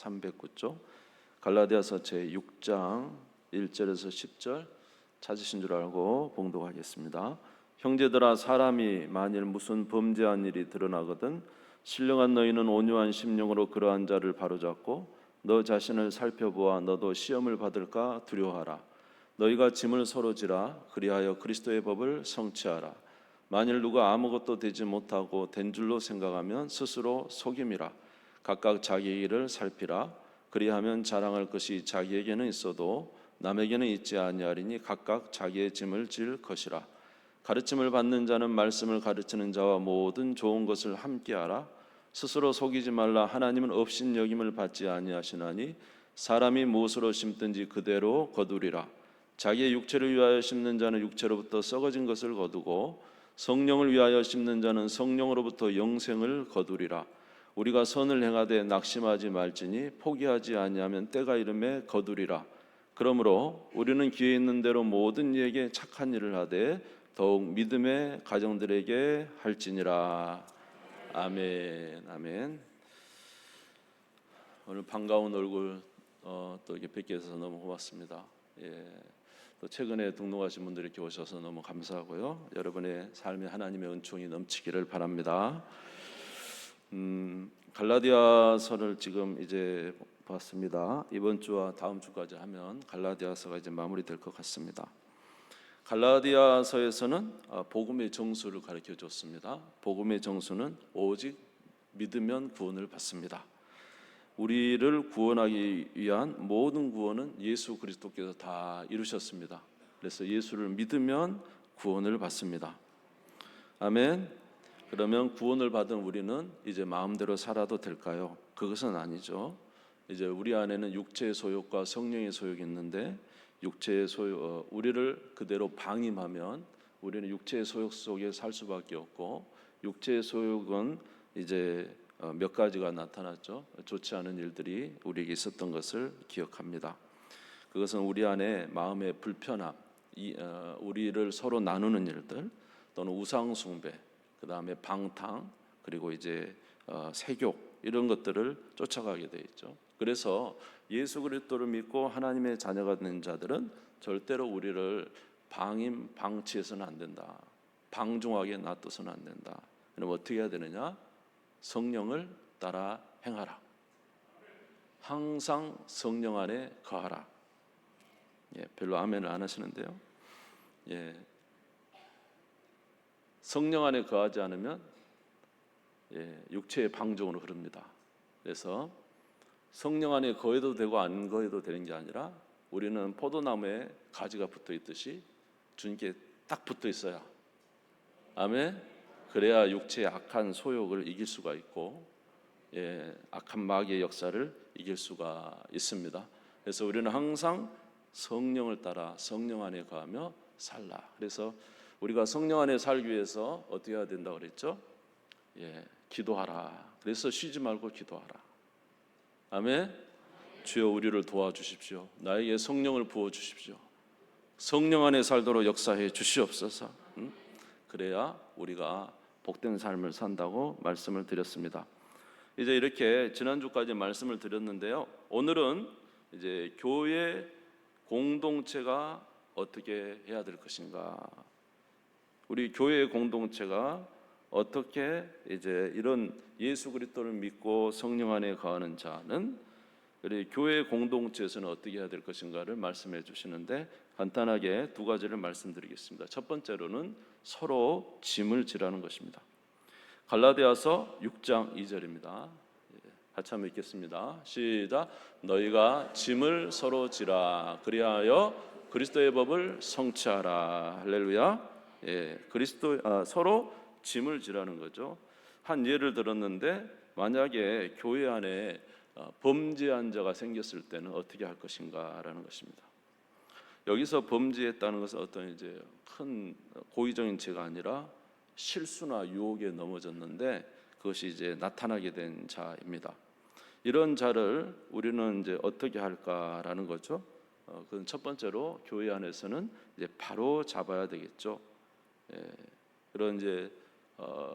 309쪽 갈라디아서 제6장 1절에서 10절 찾으신 줄 알고 봉독하겠습니다. 형제들아, 사람이 만일 무슨 범죄한 일이 드러나거든 신령한 너희는 온유한 심령으로 그러한 자를 바로잡고 너 자신을 살펴보아 너도 시험을 받을까 두려워하라. 너희가 짐을 서로 지라. 그리하여 그리스도의 법을 성취하라. 만일 누가 아무것도 되지 못하고 된 줄로 생각하면 스스로 속임이라. 각각 자기 일을 살피라. 그리하면 자랑할 것이 자기에게는 있어도 남에게는 있지 아니하리니 각각 자기의 짐을 질 것이라. 가르침을 받는 자는 말씀을 가르치는 자와 모든 좋은 것을 함께하라. 스스로 속이지 말라. 하나님은 업신여김을 받지 아니하시나니 사람이 무엇으로 심든지 그대로 거두리라. 자기의 육체를 위하여 심는 자는 육체로부터 썩어진 것을 거두고 성령을 위하여 심는 자는 성령으로부터 영생을 거두리라. 우리가 선을 행하되 낙심하지 말지니 포기하지 아니하면 때가 이름에 거두리라. 그러므로 우리는 기회 있는 대로 모든 이에게 착한 일을 하되 더욱 믿음의 가정들에게 할지니라. 아멘. 아멘. 오늘 반가운 얼굴 또 이렇게 뵙게 해서 너무 고맙습니다. 또 최근에 등록하신 분들이 이렇게 오셔서 너무 감사하고요. 여러분의 삶에 하나님의 은총이 넘치기를 바랍니다. 갈라디아서를 지금 이제 봤습니다. 이번 주와 다음 주까지 하면 갈라디아서가 이제 마무리될 것 같습니다. 갈라디아서에서는 복음의 정수를 가르쳐 줬습니다. 복음의 정수는 오직 믿으면 구원을 받습니다. 우리를 구원하기 위한 모든 구원은 예수 그리스도께서 다 이루셨습니다. 그래서 예수를 믿으면 구원을 받습니다. 아멘. 그러면 구원을 받은 우리는 이제 마음대로 살아도 될까요? 그것은 아니죠. 이제 우리 안에는 육체의 소욕과 성령의 소욕이 있는데 육체의 소욕, 우리를 그대로 방임하면 우리는 육체의 소욕 속에 살 수밖에 없고, 육체의 소욕은 이제 몇 가지가 나타났죠. 좋지 않은 일들이 우리에게 있었던 것을 기억합니다. 그것은 우리 안에 마음의 불편함, 우리를 서로 나누는 일들, 또는 우상 숭배, 그 다음에 방탕, 그리고 이제 세욕, 이런 것들을 쫓아가게 돼 있죠. 그래서 예수 그리스도를 믿고 하나님의 자녀가 된 자들은 절대로 우리를 방치해서는 안 된다. 방종하게 놔둬서는 안 된다. 그럼 어떻게 해야 되느냐? 성령을 따라 행하라. 항상 성령 안에 거하라. 별로 아멘을 안 하시는데요. 성령 안에 거하지 않으면 육체의 방종으로 흐릅니다. 그래서 성령 안에 거해도 되고 안 거해도 되는 게 아니라 우리는 포도나무에 가지가 붙어 있듯이 주님께 딱 붙어 있어야, 아멘. 그래야 육체의 악한 소욕을 이길 수가 있고, 악한 마귀의 역사를 이길 수가 있습니다. 그래서 우리는 항상 성령을 따라 성령 안에 거하며 살라. 그래서 우리가 성령 안에 살기 위해서 어떻게 해야 된다고 그랬죠? 기도하라. 그래서 쉬지 말고 기도하라. 아멘. 주여 우리를 도와주십시오. 나에게 성령을 부어주십시오. 성령 안에 살도록 역사해 주시옵소서. 그래야 우리가 복된 삶을 산다고 말씀을 드렸습니다. 이제 이렇게 지난주까지 말씀을 드렸는데요. 오늘은 이제 교회 공동체가 어떻게 해야 될 것인가, 우리 교회 공동체가 어떻게 이제 이런 예수 그리스도를 믿고 성령 안에 거하는 자는 우리 교회 공동체에서는 어떻게 해야 될 것인가를 말씀해 주시는데, 간단하게 두 가지를 말씀드리겠습니다. 첫 번째로는 서로 짐을 지라는 것입니다. 갈라디아서 6장 2절입니다. 같이 한번 읽겠습니다. 시작. 너희가 짐을 서로 지라. 그리하여 그리스도의 법을 성취하라. 할렐루야. 서로 짐을 지라는 거죠. 한 예를 들었는데, 만약에 교회 안에 범죄한 자가 생겼을 때는 어떻게 할 것인가라는 것입니다. 여기서 범죄했다는 것은 어떤 이제 큰 고의적인 죄가 아니라 실수나 유혹에 넘어졌는데 그것이 이제 나타나게 된 자입니다. 이런 자를 우리는 이제 어떻게 할까라는 거죠. 그건 첫 번째로 교회 안에서는 이제 바로 잡아야 되겠죠. 그런 이제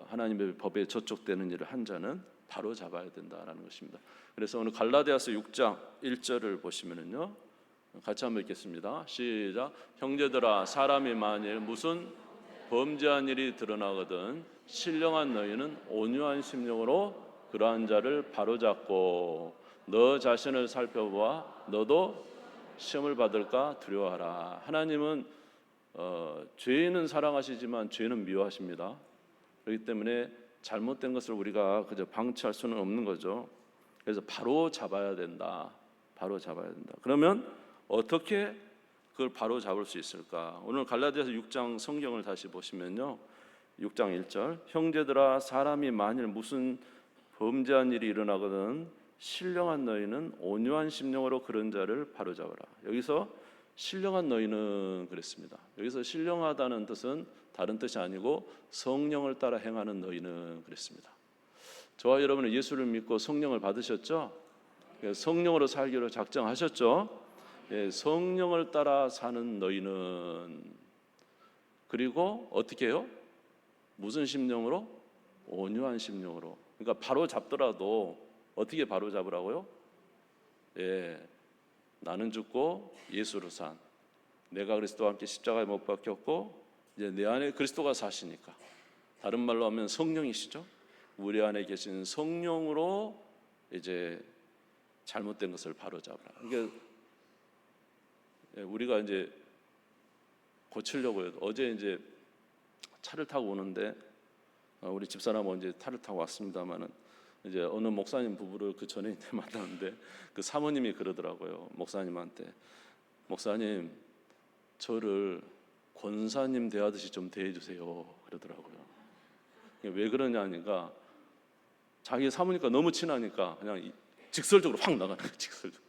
하나님의 법에 저촉되는 일을 한 자는 바로 잡아야 된다라는 것입니다. 그래서 오늘 갈라디아서 6장 1절을 보시면은요, 같이 한번 읽겠습니다. 시작. 형제들아, 사람이 만일 무슨 범죄한 일이 드러나거든 신령한 너희는 온유한 심령으로 그러한 자를 바로잡고 너 자신을 살펴보아 너도 시험을 받을까 두려워하라. 하나님은 죄인은 사랑하시지만 죄는 미워하십니다. 그렇기 때문에 잘못된 것을 우리가 그저 방치할 수는 없는 거죠. 그래서 바로 잡아야 된다. 바로 잡아야 된다. 그러면 어떻게 그걸 바로 잡을 수 있을까? 오늘 갈라디아서 6장 성경을 다시 보시면요, 6장 1절 형제들아, 사람이 만일 무슨 범죄한 일이 일어나거든 신령한 너희는 온유한 심령으로 그런 자를 바로잡아라. 여기서 신령한 너희는 그랬습니다. 여기서 신령하다는 뜻은 다른 뜻이 아니고 성령을 따라 행하는 너희는 그랬습니다. 저와 여러분은 예수를 믿고 성령을 받으셨죠? 성령으로 살기로 작정하셨죠? 성령을 따라 사는 너희는, 그리고 어떻게 해요? 무슨 심령으로? 온유한 심령으로. 그러니까 바로 잡더라도 어떻게 바로 잡으라고요? 나는 죽고 예수로 산, 내가 그리스도와 함께 십자가에 못 박혔고 이제 내 안에 그리스도가 사시니까, 다른 말로 하면 성령이시죠. 우리 안에 계신 성령으로 이제 잘못된 것을 바로 잡으라. 그러니까 우리가 이제 고치려고 해도, 어제 이제 차를 타고 오는데 우리 집사람은 이제 차를 타고 왔습니다만은 이제 어느 목사님 부부를 그 전에 이제 만났는데 그 사모님이 그러더라고요. 목사님한테, 목사님 저를 권사님 대하듯이 좀 대해주세요 그러더라고요. 왜 그러냐니까 자기 사모니까 너무 친하니까 그냥 직설적으로 확 나가는 거예요. 직설적으로.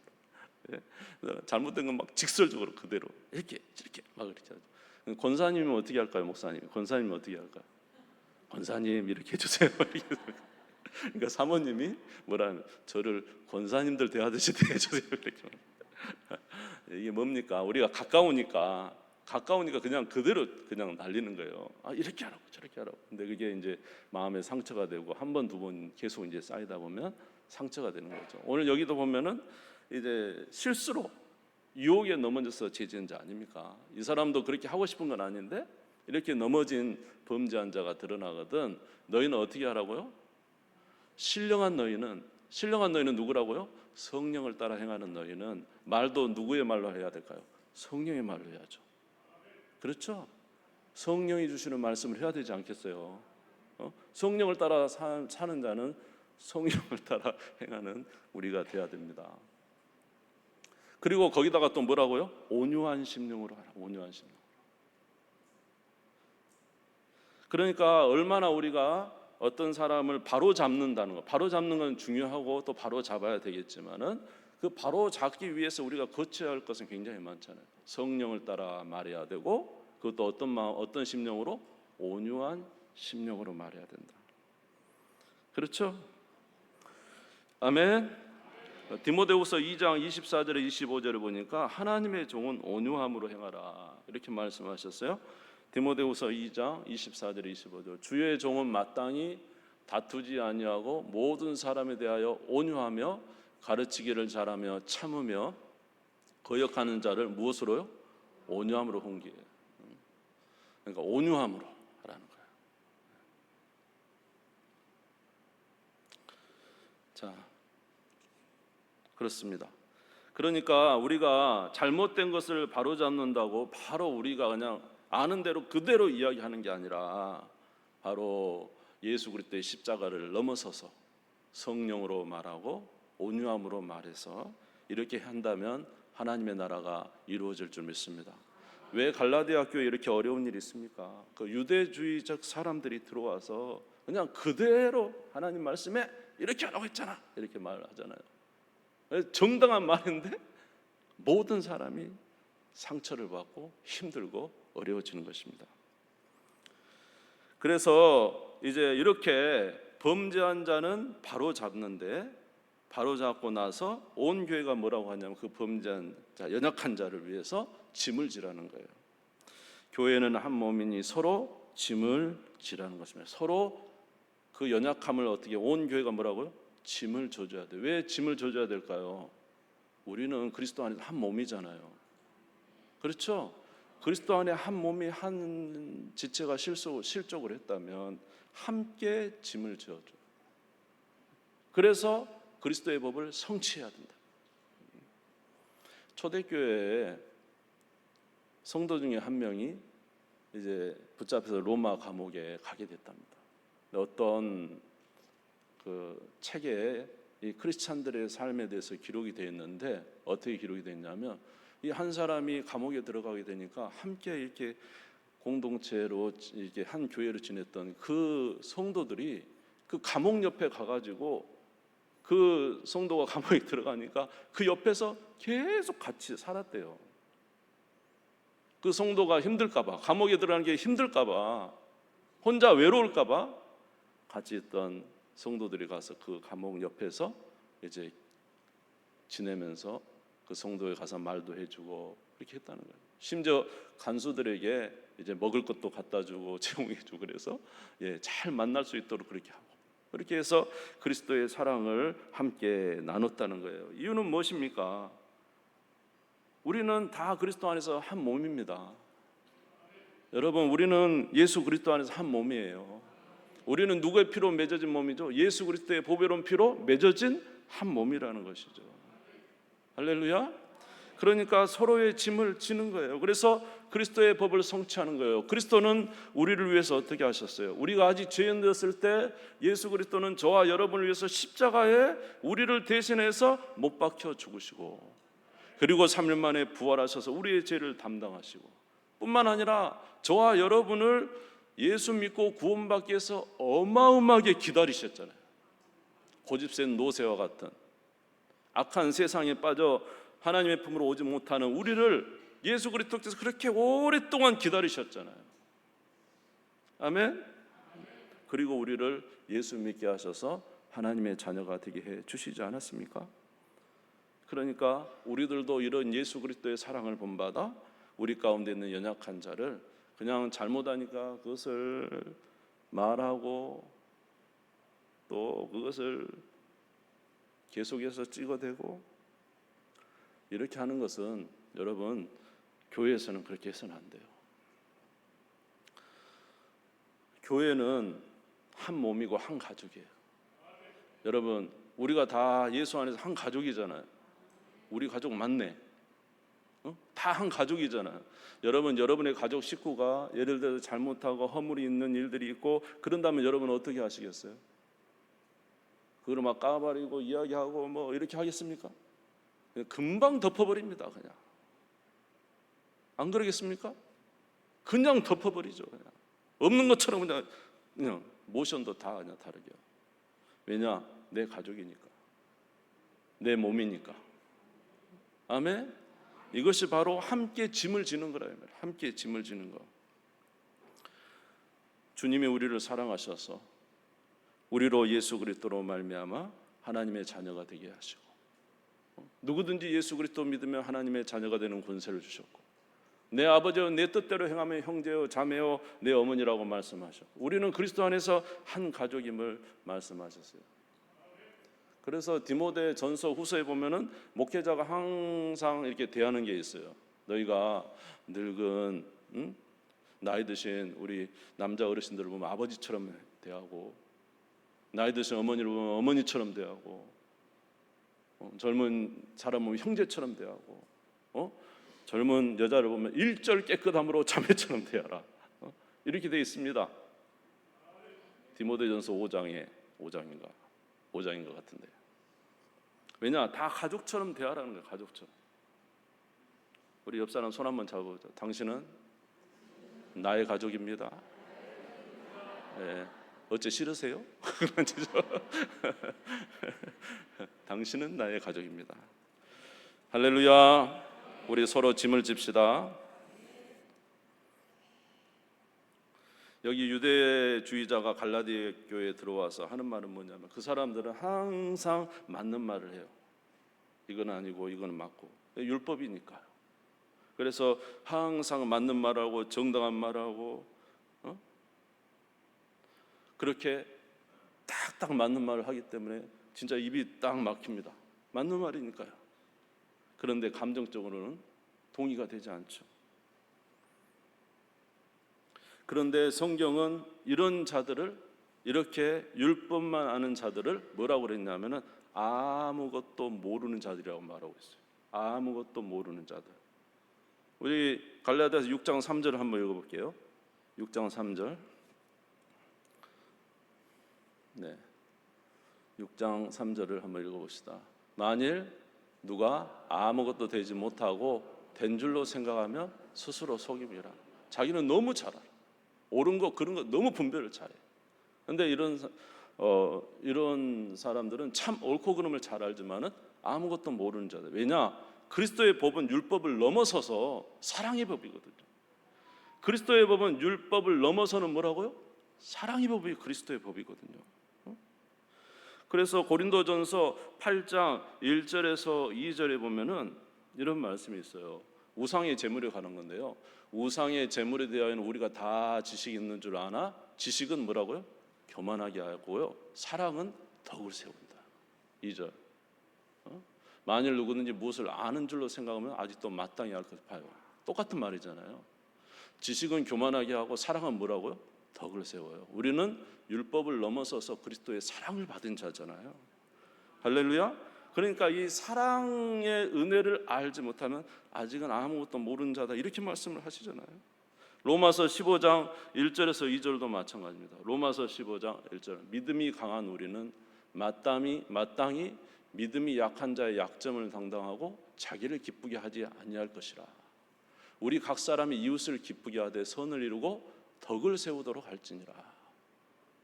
잘못된 건 막 직설적으로 그대로 이렇게 막 이렇게 하죠. 권사님은 어떻게 할까요? 목사님 권사님은 어떻게 할까요? 권사님 이렇게 해주세요. 그러니까 사모님이 뭐라는, 저를 권사님들 대하듯이 대해주세요 이렇게. 이게 뭡니까? 우리가 가까우니까 그냥 그대로 그냥 날리는 거예요. 이렇게 하라고 저렇게 하라고. 근데 그게 이제 마음에 상처가 되고 한 번 두 번 계속 이제 쌓이다 보면 상처가 되는 거죠. 오늘 여기도 보면은 이제 실수로 유혹에 넘어져서 죄지은 자 아닙니까? 이 사람도 그렇게 하고 싶은 건 아닌데 이렇게 넘어진 범죄한 자가 드러나거든 너희는 어떻게 하라고요? 신령한 너희는 누구라고요? 성령을 따라 행하는 너희는, 말도 누구의 말로 해야 될까요? 성령의 말로 해야죠. 그렇죠? 성령이 주시는 말씀을 해야 되지 않겠어요? 성령을 따라 사는 자는 성령을 따라 행하는 우리가 돼야 됩니다. 그리고 거기다가 또 뭐라고요? 온유한 심령으로 하라. 온유한 심령. 그러니까 얼마나 우리가 어떤 사람을 바로 잡는다는 거, 바로 잡는 건 중요하고 또 바로 잡아야 되겠지만은 그 바로 잡기 위해서 우리가 거쳐야 할 것은 굉장히 많잖아요. 성령을 따라 말해야 되고, 그것도 어떤 마음, 어떤 심령으로? 온유한 심령으로 말해야 된다. 그렇죠? 아멘. 디모데후서 2장 24절에 25절을 보니까 하나님의 종은 온유함으로 행하라 이렇게 말씀하셨어요. 디모데후서 2장 24절에 25절, 주의 종은 마땅히 다투지 아니하고 모든 사람에 대하여 온유하며 가르치기를 잘하며 참으며 거역하는 자를 무엇으로요? 온유함으로 훈계해. 그러니까 온유함으로 하라는 거예요. 자, 그렇습니다. 그러니까 우리가 잘못된 것을 바로잡는다고 바로 우리가 그냥 아는 대로 그대로 이야기하는 게 아니라 바로 예수 그리스도의 십자가를 넘어서서 성령으로 말하고 온유함으로 말해서 이렇게 한다면 하나님의 나라가 이루어질 줄 믿습니다. 왜 갈라디아 교회에 이렇게 어려운 일이 있습니까? 그 유대주의적 사람들이 들어와서 그냥 그대로 하나님 말씀에 이렇게 하라고 했잖아 이렇게 말을 하잖아요. 정당한 말인데 모든 사람이 상처를 받고 힘들고 어려워지는 것입니다. 그래서 이제 이렇게 범죄한 자는 바로 잡는데, 바로 잡고 나서 온 교회가 뭐라고 하냐면 그 범죄한 자, 연약한 자를 위해서 짐을 지라는 거예요. 교회는 한 몸이니 서로 짐을 지라는 것입니다. 서로 그 연약함을 어떻게 온 교회가 뭐라고요? 짐을 져줘야 돼. 왜 짐을 져줘야 될까요? 우리는 그리스도 안에서 한 몸이잖아요. 그렇죠? 그리스도 안에 한 몸이 한 지체가 실족을 했다면 함께 짐을 져줘. 그래서 그리스도의 법을 성취해야 된다. 초대교회에 성도 중에 한 명이 이제 붙잡혀서 로마 감옥에 가게 됐답니다. 어떤 그 책에 이 크리스찬들의 삶에 대해서 기록이 되어 있는데 어떻게 기록이 됐냐면 이 한 사람이 감옥에 들어가게 되니까 함께 이렇게 공동체로 이렇게 한 교회로 지냈던 그 성도들이 그 감옥 옆에 가가지고 그 성도가 감옥에 들어가니까 그 옆에서 계속 같이 살았대요. 그 성도가 힘들까봐, 감옥에 들어가는 게 힘들까봐, 혼자 외로울까봐 같이 있던 성도들이 가서 그 감옥 옆에서 이제 지내면서 그 성도에 가서 말도 해주고 그렇게 했다는 거예요. 심지어 간수들에게 이제 먹을 것도 갖다 주고 제공해주고 그래서 잘 만날 수 있도록 그렇게 하고 그렇게 해서 그리스도의 사랑을 함께 나눴다는 거예요. 이유는 무엇입니까? 우리는 다 그리스도 안에서 한 몸입니다. 여러분, 우리는 예수 그리스도 안에서 한 몸이에요. 우리는 누구의 피로 맺어진 몸이죠? 예수 그리스도의 보배로운 피로 맺어진 한 몸이라는 것이죠. 할렐루야. 그러니까 서로의 짐을 지는 거예요. 그래서 그리스도의 법을 성취하는 거예요. 그리스도는 우리를 위해서 어떻게 하셨어요? 우리가 아직 죄인되었을 때 예수 그리스도는 저와 여러분을 위해서 십자가에 우리를 대신해서 못 박혀 죽으시고 그리고 3일 만에 부활하셔서 우리의 죄를 담당하시고 뿐만 아니라 저와 여러분을 예수 믿고 구원받기 위해서 어마어마하게 기다리셨잖아요. 고집센 노새와 같은 악한 세상에 빠져 하나님의 품으로 오지 못하는 우리를 예수 그리스도께서 그렇게 오랫동안 기다리셨잖아요. 아멘. 그리고 우리를 예수 믿게 하셔서 하나님의 자녀가 되게 해 주시지 않았습니까? 그러니까 우리들도 이런 예수 그리스도의 사랑을 본받아 우리 가운데 있는 연약한 자를 그냥 잘못하니까 그것을 말하고 또 그것을 계속해서 찍어대고 이렇게 하는 것은 여러분 교회에서는 그렇게 해서는 안 돼요. 교회는 한 몸이고 한 가족이에요. 여러분 우리가 다 예수 안에서 한 가족이잖아요. 우리 가족 맞네. 다 한 가족이잖아요. 여러분 여러분의 가족 식구가 예를 들어서 잘못하고 허물이 있는 일들이 있고 그런다면 여러분 어떻게 하시겠어요? 그걸 막 까발리고 이야기하고 뭐 이렇게 하겠습니까? 금방 덮어버립니다. 그냥 안 그러겠습니까? 그냥 덮어버리죠. 그냥 없는 것처럼 그냥 모션도 다 그냥 다르게. 왜냐? 내 가족이니까, 내 몸이니까. 아멘. 이것이 바로 함께 짐을 지는 거라요. 함께 짐을 지는 거. 주님이 우리를 사랑하셔서 우리로 예수 그리스도로 말미암아 하나님의 자녀가 되게 하시고 누구든지 예수 그리스도 믿으면 하나님의 자녀가 되는 권세를 주셨고 내 아버지여 내 뜻대로 행하면 형제요 자매요 내 어머니라고 말씀하셨고 우리는 그리스도 안에서 한 가족임을 말씀하셨어요. 그래서 디모데 전서 후서에 보면은 목회자가 항상 이렇게 대하는 게 있어요. 너희가 늙은 나이 드신 우리 남자 어르신들을 보면 아버지처럼 대하고 나이 드신 어머니를 보면 어머니처럼 대하고 젊은 사람 보면 형제처럼 대하고 젊은 여자를 보면 일절 깨끗함으로 자매처럼 대하라. 이렇게 되어 있습니다. 디모데전서 5장인 것 같은데. 왜냐? 다 가족처럼 대하라는 거예요. 가족처럼. 우리 옆 사람 손 한번 잡아보죠. 당신은 나의 가족입니다. 네. 어째 싫으세요? 당신은 나의 가족입니다. 할렐루야. 우리 서로 짐을 집시다. 여기 유대주의자가 갈라디아 교회에 들어와서 하는 말은 뭐냐면 그 사람들은 항상 맞는 말을 해요. 이건 아니고 이건 맞고 율법이니까요. 그래서 항상 맞는 말하고 정당한 말하고 그렇게 딱 맞는 말을 하기 때문에 진짜 입이 딱 막힙니다. 맞는 말이니까요. 그런데 감정적으로는 동의가 되지 않죠. 그런데 성경은 이런 자들을, 이렇게 율법만 아는 자들을 뭐라고 그랬냐면은 아무것도 모르는 자들이라고 말하고 있어요. 아무것도 모르는 자들. 우리 갈라디아서 6장 3절을 한번 읽어볼게요. 6장 3절. 네, 6장 3절을 한번 읽어봅시다. 만일 누가 아무것도 되지 못하고 된 줄로 생각하면 스스로 속임이라. 자기는 너무 잘 알아. 옳은 거 그런 거 너무 분별을 잘해. 근데 이런 사람들은 참 옳고 그름을 잘 알지만은 아무것도 모르는 자들. 왜냐? 그리스도의 법은 율법을 넘어서서 사랑의 법이거든요. 그리스도의 법은 율법을 넘어서는 뭐라고요? 사랑의 법이 그리스도의 법이거든요. 그래서 고린도전서 8장 1절에서 2절에 보면은 이런 말씀이 있어요. 우상의 제물에 관한 건데요. 우상의 제물에 대하여는 우리가 다 지식이 있는 줄 아나 지식은 뭐라고요? 교만하게 하고요. 사랑은 덕을 세운다. 2절. 만일 누구든지 무엇을 아는 줄로 생각하면 아직도 마땅히 알 것을 봐요. 똑같은 말이잖아요. 지식은 교만하게 하고 사랑은 뭐라고요? 덕을 세워요. 우리는 율법을 넘어서서 그리스도의 사랑을 받은 자잖아요. 할렐루야. 그러니까 이 사랑의 은혜를 알지 못하면 아직은 아무것도 모르는 자다, 이렇게 말씀을 하시잖아요. 로마서 15장 1절에서 2절도 마찬가지입니다. 로마서 15장 1절. 믿음이 강한 우리는 마땅히 믿음이 약한 자의 약점을 당당하고 자기를 기쁘게 하지 아니할 것이라. 우리 각 사람이 이웃을 기쁘게 하되 선을 이루고 덕을 세우도록 할지니라.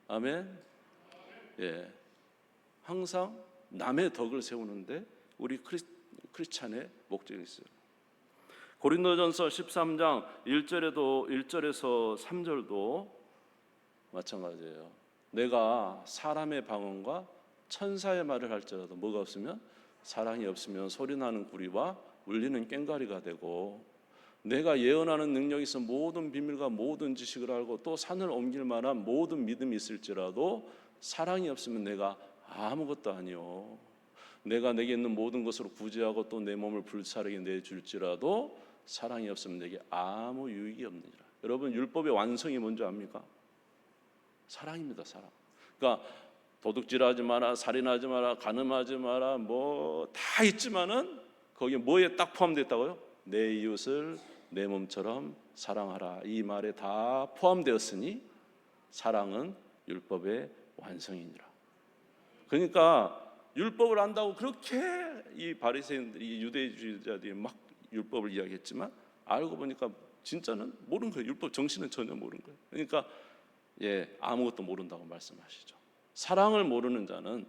아멘. 예, 항상 남의 덕을 세우는데 우리 크리스찬의 목적이 있어요. 고린도전서 13장 1절에서 3절도 마찬가지예요. 내가 사람의 방언과 천사의 말을 할지라도 뭐가 없으면, 사랑이 없으면 소리나는 구리와 울리는 꽹과리가 되고, 내가 예언하는 능력이 있어 모든 비밀과 모든 지식을 알고 또 산을 옮길 만한 모든 믿음이 있을지라도 사랑이 없으면 내가 아무것도 아니요. 내가 내게 있는 모든 것으로 구제하고 또 내 몸을 불사르게 내줄지라도 사랑이 없으면 내게 아무 유익이 없느니라. 여러분, 율법의 완성이 뭔지 압니까? 사랑입니다. 사랑. 그러니까 도둑질하지 마라, 살인하지 마라, 간음하지 마라, 뭐 다 있지만은 거기에 뭐에 딱 포함됐다고요? 내 이웃을 내 몸처럼 사랑하라. 이 말에 다 포함되었으니 사랑은 율법의 완성이니라. 그러니까 율법을 안다고 그렇게 이 바리새인들이, 유대주의자들이 막 율법을 이야기했지만 알고 보니까 진짜는 모르는 거예요. 율법 정신은 전혀 모르는 거예요. 그러니까 아무것도 모른다고 말씀하시죠. 사랑을 모르는 자는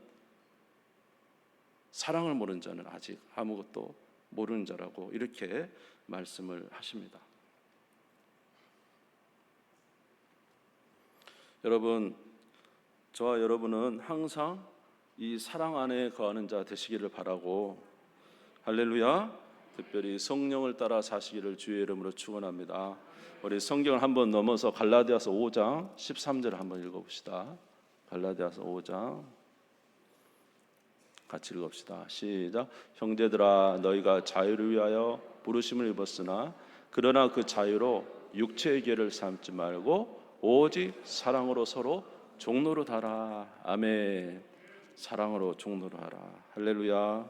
아직 아무것도 모르는 자라고 이렇게 말씀을 하십니다. 여러분, 저와 여러분은 항상 이 사랑 안에 거하는 자 되시기를 바라고, 할렐루야, 특별히 성령을 따라 사시기를 주의 이름으로 축원합니다. 우리 성경을 한번 넘어서 갈라디아서 5장 13절을 한번 읽어봅시다. 갈라디아서 5장 같이 읽읍시다. 시작. 형제들아, 너희가 자유를 위하여 부르심을 입었으나 그러나 그 자유로 육체의 계를 삼지 말고 오직 사랑으로 서로 종노릇 하라. 아멘. 사랑으로 종노릇 하라. 할렐루야.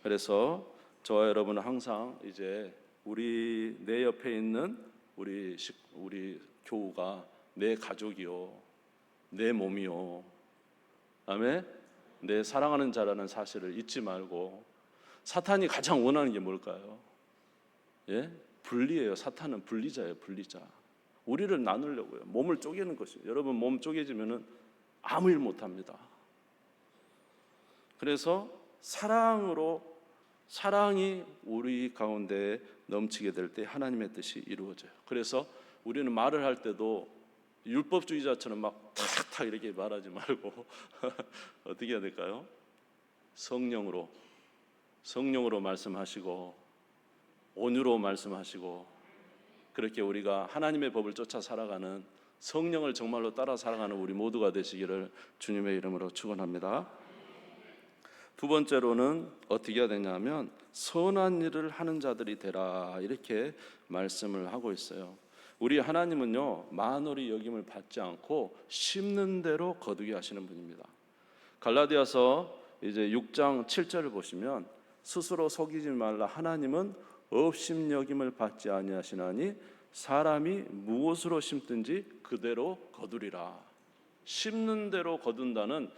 그래서 저와 여러분은 항상 이제 내 옆에 있는 우리 교우가 내 가족이요, 내 몸이요. 아멘. 내 사랑하는 자라는 사실을 잊지 말고. 사탄이 가장 원하는 게 뭘까요? 분리예요. 사탄은 분리자예요. 분리자. 우리를 나누려고요. 몸을 쪼개는 것이에요. 여러분, 몸 쪼개지면은 아무 일 못합니다. 그래서 사랑이 우리 가운데 넘치게 될 때 하나님의 뜻이 이루어져요. 그래서 우리는 말을 할 때도 율법주의자처럼 막 탁탁 이렇게 말하지 말고 어떻게 해야 될까요? 성령으로 말씀하시고 온유로 말씀하시고, 그렇게 우리가 하나님의 법을 쫓아 살아가는 성령을 정말로 따라 살아가는 우리 모두가 되시기를 주님의 이름으로 축원합니다. 두 번째로는 어떻게 해야 되냐면 선한 일을 하는 자들이 되라, 이렇게 말씀을 하고 있어요. 우리 하나님은요, 만월이 여김을 받지 않고 심는 대로 거두게 하시는 분입니다. 갈라디아서 이제 6장 7절을 보시면 스스로 속이지 말라, 하나님은 업심여김을 받지 아니하시나니 사람이 무엇으로 심든지 그대로 거두리라. 심는 대로 거둔다는,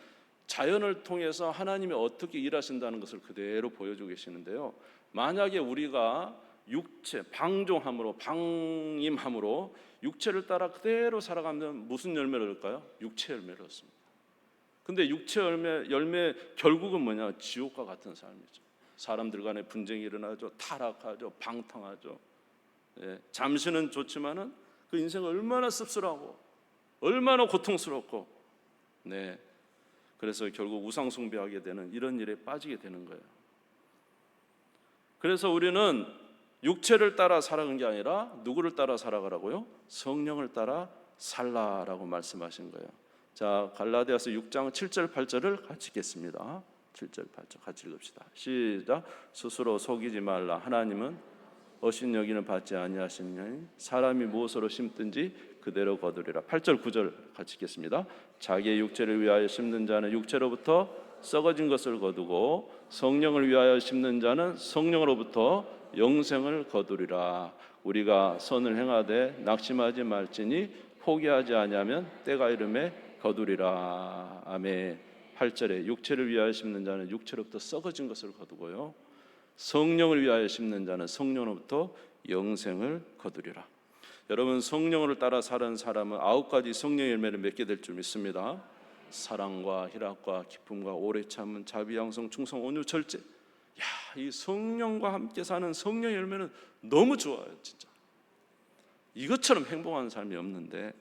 자연을 통해서 하나님이 어떻게 일하신다는 것을 그대로 보여주고 계시는데요, 만약에 우리가 육체, 방종함으로, 방임함으로 육체를 따라 그대로 살아가면 무슨 열매를 얻을까요? 육체 열매를 얻습니다. 근데 육체 열매 결국은 뭐냐? 지옥과 같은 삶이죠. 사람들 간에 분쟁이 일어나죠, 타락하죠, 방탕하죠. 잠시는 좋지만은 그 인생은 얼마나 씁쓸하고 얼마나 고통스럽고, 그래서 결국 우상 숭배하게 되는 이런 일에 빠지게 되는 거예요. 그래서 우리는 육체를 따라 살아가는 게 아니라 누구를 따라 살아가라고요? 성령을 따라 살라라고 말씀하신 거예요. 자, 갈라디아서 6장 7절 8절을 같이 읽겠습니다. 7절 8절 같이 읽읍시다. 시작. 스스로 속이지 말라, 하나님은 어신 여기는 받지 아니하시느니 사람이 무엇으로 심든지 그대로 거두리라. 8절 9절 같이 읽겠습니다. 자기의 육체를 위하여 심는 자는 육체로부터 썩어진 것을 거두고 성령을 위하여 심는 자는 성령으로부터 영생을 거두리라. 우리가 선을 행하되 낙심하지 말지니 포기하지 아니하면 때가 이름에 거두리라. 아멘. 8절에 육체를 위하여 심는 자는 육체로부터 썩어진 것을 거두고요, 성령을 위하여 심는 자는 성령으로부터 영생을 거두리라. 여러분, 성령을 따라 사는 사람은 9가지 성령의 열매를 맺게 될 줄 믿습니다. 사랑과 희락과 기쁨과 오래 참음, 자비, 양성, 충성, 온유, 절제. 이 성령과 함께 사는 성령의 열매는 너무 좋아요. 진짜 이것처럼 행복한 삶이 없는데,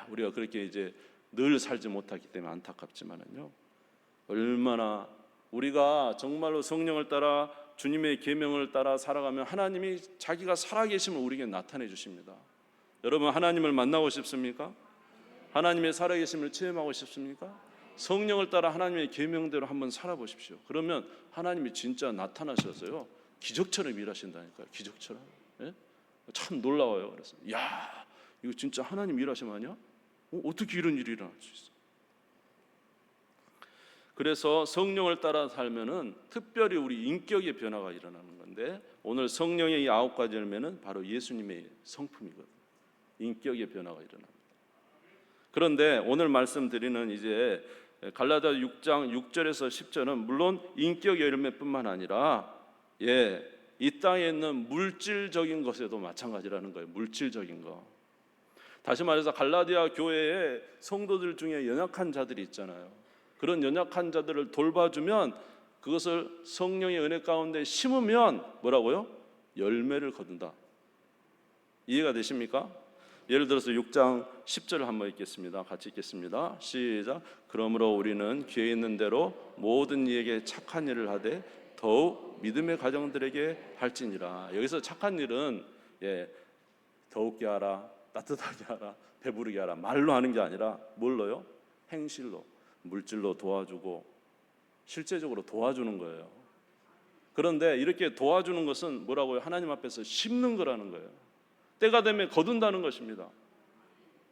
우리가 그렇게 이제 늘 살지 못하기 때문에 안타깝지만은요, 얼마나 우리가 정말로 성령을 따라 주님의 계명을 따라 살아가면 하나님이 자기가 살아계심을 우리에게 나타내 주십니다. 여러분, 하나님을 만나고 싶습니까? 하나님의 살아계심을 체험하고 싶습니까? 성령을 따라 하나님의 계명대로 한번 살아보십시오. 그러면 하나님이 진짜 나타나셔서요, 기적처럼 일하신다니까요. 기적처럼. 참 놀라워요. 그래서 이거 진짜 하나님 일하심 아니야? 어떻게 이런 일이 일어날 수 있어? 그래서 성령을 따라 살면은 특별히 우리 인격의 변화가 일어나는 건데, 오늘 성령의 이 9가지 열매는 바로 예수님의 성품이거든요. 인격의 변화가 일어납니다. 그런데 오늘 말씀드리는 이제 갈라디아 6장 6절에서 10절은 물론 인격의 열매뿐만 아니라 이 땅에 있는 물질적인 것에도 마찬가지라는 거예요. 물질적인 거. 다시 말해서 갈라디아 교회에 성도들 중에 연약한 자들이 있잖아요. 그런 연약한 자들을 돌봐주면, 그것을 성령의 은혜 가운데 심으면 뭐라고요? 열매를 거둔다. 이해가 되십니까? 예를 들어서 6장 10절을 한번 읽겠습니다. 같이 읽겠습니다. 시작. 그러므로 우리는 귀에 있는 대로 모든 이에게 착한 일을 하되 더욱 믿음의 가정들에게 할지니라. 여기서 착한 일은 더욱게 하라, 따뜻하게 하라, 배부르게 하라, 말로 하는 게 아니라 뭘로요? 행실로, 물질로 도와주고 실제적으로 도와주는 거예요. 그런데 이렇게 도와주는 것은 뭐라고요? 하나님 앞에서 심는 거라는 거예요. 때가 되면 거둔다는 것입니다.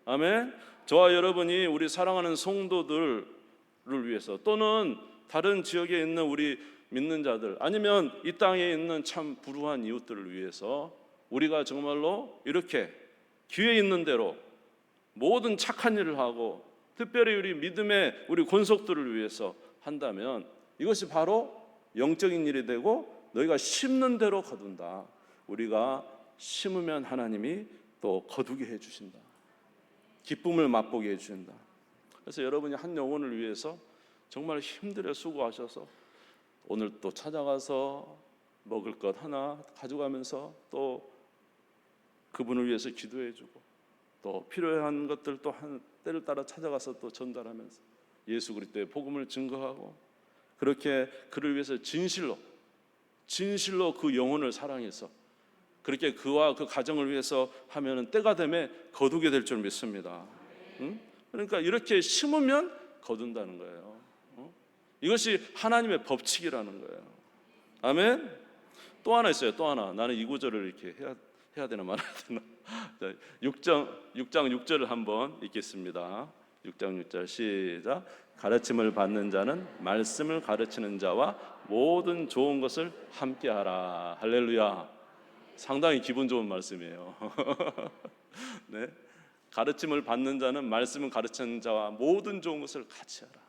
아멘. 저와 여러분이 우리 사랑하는 성도들을 위해서, 또는 다른 지역에 있는 우리 믿는 자들, 아니면 이 땅에 있는 참 불우한 이웃들을 위해서 우리가 정말로 이렇게 기회 있는 대로 모든 착한 일을 하고, 특별히 우리 믿음의 우리 권속들을 위해서 한다면 이것이 바로 영적인 일이 되고, 너희가 심는 대로 거둔다. 우리가 심으면 하나님이 또 거두게 해주신다. 기쁨을 맛보게 해주신다. 그래서 여러분이 한 영혼을 위해서 정말 힘들게 수고하셔서 오늘 또 찾아가서 먹을 것 하나 가져가면서 또 그분을 위해서 기도해주고, 또 필요한 것들 또 한 때를 따라 찾아가서 또 전달하면서 예수 그리스도의 복음을 증거하고, 그렇게 그를 위해서 진실로 그 영혼을 사랑해서 그렇게 그와 그 가정을 위해서 하면은 때가 되면 거두게 될 줄 믿습니다. 응? 그러니까 이렇게 심으면 거둔다는 거예요. 이것이 하나님의 법칙이라는 거예요. 아멘. 또 하나 있어요. 또 하나. 나는 이 구절을 이렇게 해야 되나 말아야 되나. 6장 6절을 한번 읽겠습니다. 6장 6절 시작. 가르침을 받는 자는 말씀을 가르치는 자와 모든 좋은 것을 함께하라. 할렐루야. 상당히 기분 좋은 말씀이에요. 네. 가르침을 받는 자는 말씀을 가르치는 자와 모든 좋은 것을 같이 하라.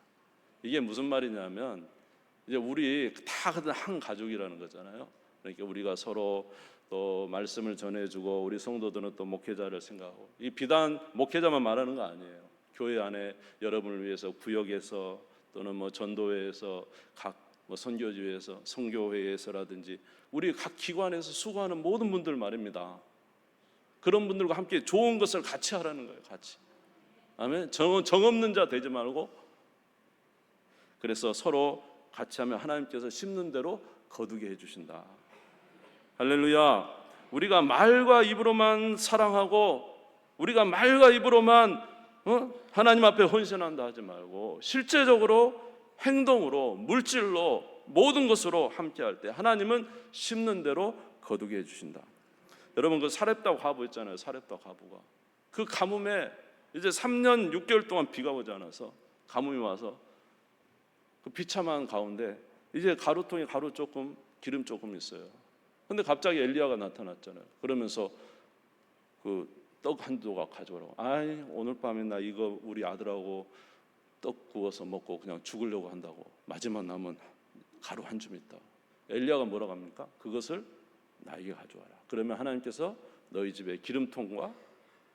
이게 무슨 말이냐면 이제 우리 다 한 가족이라는 거잖아요. 그러니까 우리가 서로 또 말씀을 전해주고 우리 성도들은 또 목회자를 생각하고 이 비단 목회자만 말하는 거 아니에요. 교회 안에 여러분을 위해서 구역에서 또는 뭐 전도회에서 각 뭐 선교지회에서 선교회에서라든지 우리 각 기관에서 수고하는 모든 분들 말입니다. 그런 분들과 함께 좋은 것을 같이 하라는 거예요. 같이. 아멘. 정 없는 자 되지 말고 그래서 서로 같이 하면 하나님께서 심는 대로 거두게 해주신다. 할렐루야. 우리가 말과 입으로만 사랑하고 우리가 말과 입으로만 하나님 앞에 헌신한다 하지 말고 실제적으로 행동으로 물질로 모든 것으로 함께 할 때 하나님은 심는 대로 거두게 해주신다. 여러분 그 사렙다 과부 있잖아요. 사렙다 과부가 그 가뭄에 이제 3년 6개월 동안 비가 오지 않아서 가뭄이 와서 그 비참한 가운데 이제 가루통에 가루 조금 기름 조금 있어요. 근데 갑자기 엘리야가 나타났잖아요. 그러면서 그 떡 한 조각 가져오라고. 아이 오늘 밤에 나 이거 우리 아들하고 떡 구워서 먹고 그냥 죽으려고 한다고. 마지막 남은 가루 한 줌 있다. 엘리야가 뭐라고 합니까? 그것을 나에게 가져와라. 그러면 하나님께서 너희 집에 기름통과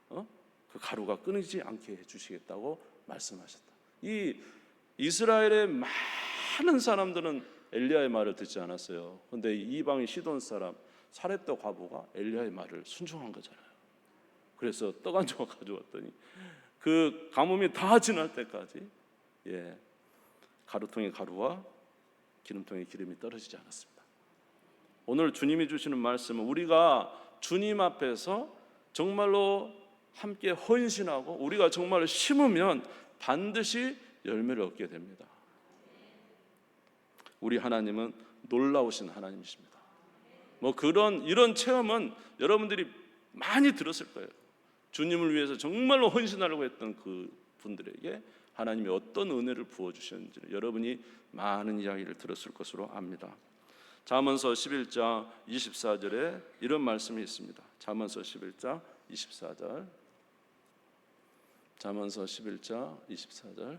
그 가루가 끊이지 않게 해주시겠다고 말씀하셨다. 이 이스라엘의 많은 사람들은 엘리야의 말을 듣지 않았어요. 그런데 이방인 시돈 사람 사렙다 과부가 엘리야의 말을 순종한 거잖아요. 그래서 떡 한 조각 가져왔더니 그 가뭄이 다 지날 때까지 가루통에 가루와 기름통에 기름이 떨어지지 않았습니다. 오늘 주님이 주시는 말씀은 우리가 주님 앞에서 정말로 함께 헌신하고 우리가 정말로 심으면 반드시 열매를 얻게 됩니다. 우리 하나님은 놀라우신 하나님이십니다. 뭐 이런 체험은 여러분들이 많이 들었을 거예요. 주님을 위해서 정말로 헌신하려고 했던 그 분들에게 하나님이 어떤 은혜를 부어주셨는지 여러분이 많은 이야기를 들었을 것으로 압니다. 잠언서 11장 24절에 이런 말씀이 있습니다. 잠언서 11장 24절. 잠언서 11장 24절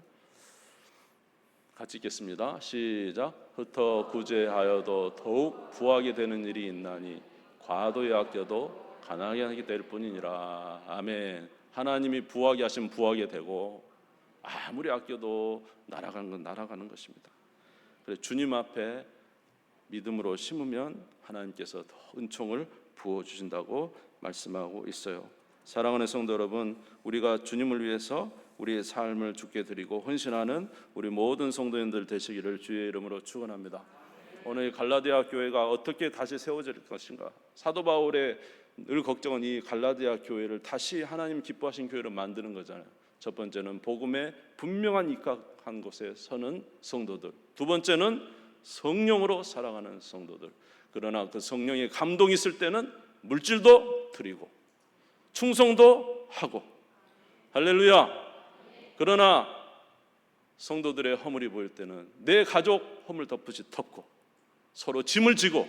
같이 읽겠습니다. 시작. 흩어 구제하여도 더욱 부하게 되는 일이 있나니 과도에 아껴도 가난하게 될 뿐이니라. 아멘. 하나님이 부하게 하시면 부하게 되고 아무리 아껴도 날아가는 건 날아가는 것입니다. 그래서 주님 앞에 믿음으로 심으면 하나님께서 더 은총을 부어주신다고 말씀하고 있어요. 사랑하는 성도 여러분, 우리가 주님을 위해서 우리의 삶을 주께 드리고 헌신하는 우리 모든 성도님들 되시기를 주의 이름으로 축원합니다. 오늘 갈라디아 교회가 어떻게 다시 세워질 것인가? 사도 바울의 늘 걱정은 이 갈라디아 교회를 다시 하나님 기뻐하신 교회로 만드는 거잖아요. 첫 번째는 복음에 분명한 입각한 곳에 서는 성도들, 두 번째는 성령으로 살아가는 성도들. 그러나 그 성령의 감동이 있을 때는 물질도 드리고 충성도 하고 할렐루야. 그러나 성도들의 허물이 보일 때는 내 가족 허물 덮듯이 덮고 서로 짐을 지고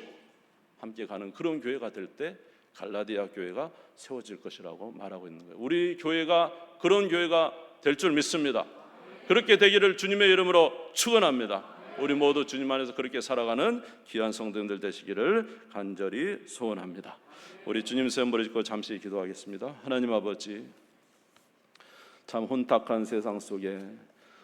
함께 가는 그런 교회가 될 때 갈라디아 교회가 세워질 것이라고 말하고 있는 거예요. 우리 교회가 그런 교회가 될 줄 믿습니다. 그렇게 되기를 주님의 이름으로 축원합니다. 우리 모두 주님 안에서 그렇게 살아가는 귀한 성도님들 되시기를 간절히 소원합니다. 우리 주님 세움을 짓고 잠시 기도하겠습니다. 하나님 아버지, 참 혼탁한 세상 속에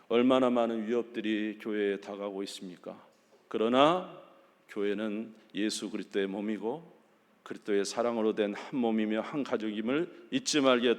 얼마나 많은 위협들이 교회에 다가오고 있습니까? 그러나 교회는 예수 그리스도의 몸이고 그리스도의 사랑으로 된 한 몸이며 한 가족임을 잊지 말게